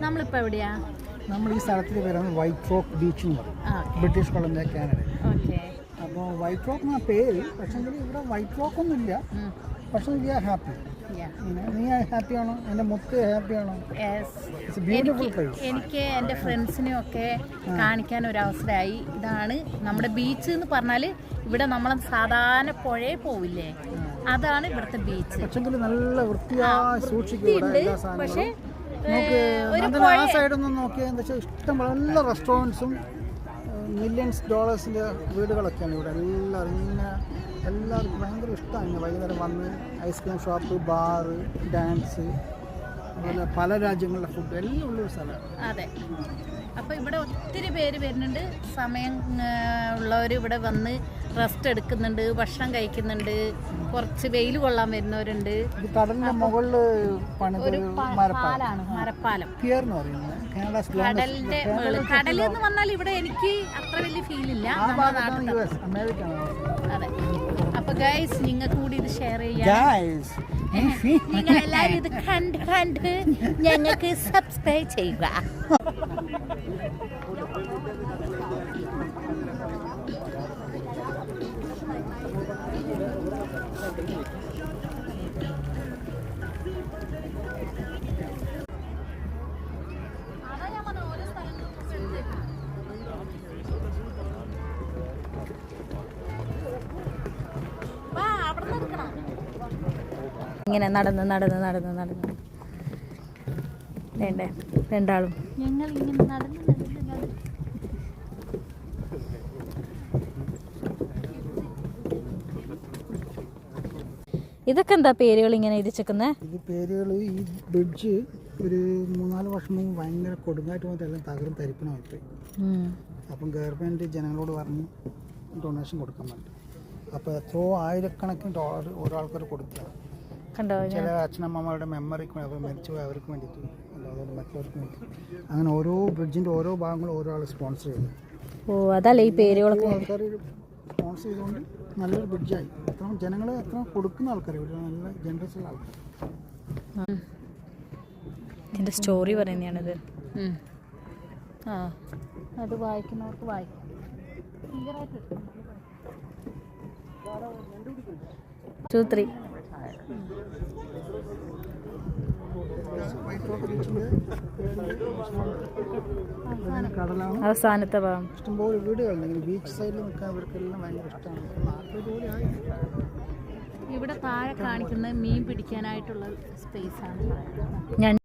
നമ്മളിപ്പോ എവിടെയാ? നമ്മൾ ഈ സ്ഥലത്തിന് പേരാണ് വൈറ്റ് റോക്ക് ബീച്ച് എന്ന് പറയും, ബ്രിട്ടീഷ് കൊളംബിയ, കാനഡ. അപ്പോൾ വൈറ്റ് റോക്ക് എന്നാ പേര്, പക്ഷേ ഇവിടെ വൈറ്റ് റോക്ക് ഒന്നും ഇല്ല. പക്ഷേ വി ആർ ഹാപ്പി. നീ ഹാപ്പിയാണോ? എൻ്റെ മുത്ത് ഹാപ്പിയാണോ? എനിക്ക് എൻ്റെ ഫ്രണ്ട്സിനെയും ഒക്കെ കാണിക്കാൻ ഒരു അവസരമായി. ഇതാണ് നമ്മുടെ ബീച്ച് എന്ന് പറഞ്ഞാൽ, ഇവിടെ നമ്മൾ സാധാരണ പുഴയിൽ പോവില്ലേ, അതാണ് ഇവിടുത്തെ ബീച്ച്. നല്ല വൃത്തിയായി സൂക്ഷിക്കുന്നുണ്ട്. പക്ഷേ ആ സൈഡൊന്നും നോക്കിയാൽ എന്താ വെച്ചാൽ ഇഷ്ടം നല്ല റെസ്റ്റോറൻറ്റ്സും മില്യൺസ് ഡോളേഴ്സിൻ്റെ വീടുകളൊക്കെയാണ് ഇവിടെ. എല്ലാവർക്കും ഭയങ്കര ഇഷ്ടമാണ് വൈകുന്നേരം വന്ന് ഐസ്ക്രീം ഷോപ്പ്, ബാറ്, ഡാൻസ്, അതുപോലെ പല രാജ്യങ്ങളിലെ ഫുഡ് എല്ലാം ഉള്ളൊരു സ്ഥലമാണ്. അതെ. അപ്പോൾ ഇവിടെ ഒത്തിരി പേര് വരുന്നുണ്ട്. സമയം ഉള്ളവർ ഇവിടെ വന്ന് റെസ്റ്റ് എടുക്കുന്നുണ്ട്, ഭക്ഷണം കഴിക്കുന്നുണ്ട്, കുറച്ച് വെയിൽ കൊള്ളാൻ വരുന്നവരുണ്ട്. കടലിന്റെ മുകളിൽ ഒരു പാലാണ്, മരപ്പാലം. കടലിന്റെ കടൽ എന്ന് പറഞ്ഞാൽ ഇവിടെ എനിക്ക് അത്ര വലിയ ഫീലില്ല. അതെ. അപ്പൊ ഗൈസ്, നിങ്ങൾക്ക് കൂടി ഇത് ഷെയർ ചെയ്യാം. നിങ്ങൾ എല്ലാവരും ഇത് കണ്ട് ഞങ്ങൾക്ക് സബ്സ്ക്രൈബ് ചെയ്യുക. ഇങ്ങനെ നടന്ന് വേണ്ടേ രണ്ടാളും ഞങ്ങൾ ഇങ്ങനെ നടന്ന് ഇതൊക്കെ എന്താ പേരുകൾ ഇങ്ങനെ എഴുതിച്ചേക്കുന്നത്? ഇത് പേരുകൾ, ഈ ബ്രിഡ്ജ് ഒരു 3-4 വർഷം മുമ്പ് ഭയങ്കര കൊടുങ്കാറ്റ് പോയിട്ട് എല്ലാം തകർന്ന് തരിപ്പണമായിപ്പോയി. അപ്പം ഗവൺമെൻറ് ജനങ്ങളോട് പറഞ്ഞ് ഡൊണേഷൻ കൊടുക്കാൻ വേണ്ടി. അപ്പോൾ എത്രയോ ആയിരക്കണക്കിന് ഡോളർ ഓരോ ആൾക്കാർ കൊടുക്കുക. ചില അച്ഛനമ്മമാരുടെ മെമ്മറിക്ക് അവർ മരിച്ചുപോയി അവർക്ക് വേണ്ടിയിട്ട്, അതുപോലെ മറ്റുള്ളവർക്ക് വേണ്ടി. അങ്ങനെ ഓരോ ബ്രിഡ്ജിൻ്റെ ഓരോ ഭാഗങ്ങളും ഓരോ ആൾ സ്പോൺസർ ചെയ്തു. അതല്ലേ ഈ പേരുകളൊക്കെ ആൾക്കാർ സ്പോൺസർ ചെയ്തുകൊണ്ട് നല്ലൊരു ബ്രിഡ്ജായി. അത്ര ജനങ്ങൾ അത്ര കൊടുക്കുന്ന ആൾക്കാർ ഇവിടെ നല്ല ജനറസ് ഉള്ള ആൾക്കാർ. ഇതിൻ്റെ സ്റ്റോറി പറയുന്നതാണിത്. അത് വായിക്കുന്നവർക്ക് വായിക്കും. അവസാനത്തെ ഭാഗം ഇഷ്ടംപോലെ വീടുകളുണ്ടെങ്കിൽ ബീച്ച് സൈഡിൽ നിൽക്കാൻ അവർക്കെല്ലാം ഭയങ്കര ഇഷ്ടമാണ്. ഇവിടെ താഴെ കാണിക്കുന്നത് മീൻ പിടിക്കാനായിട്ടുള്ള സ്പേസ് ആണ്.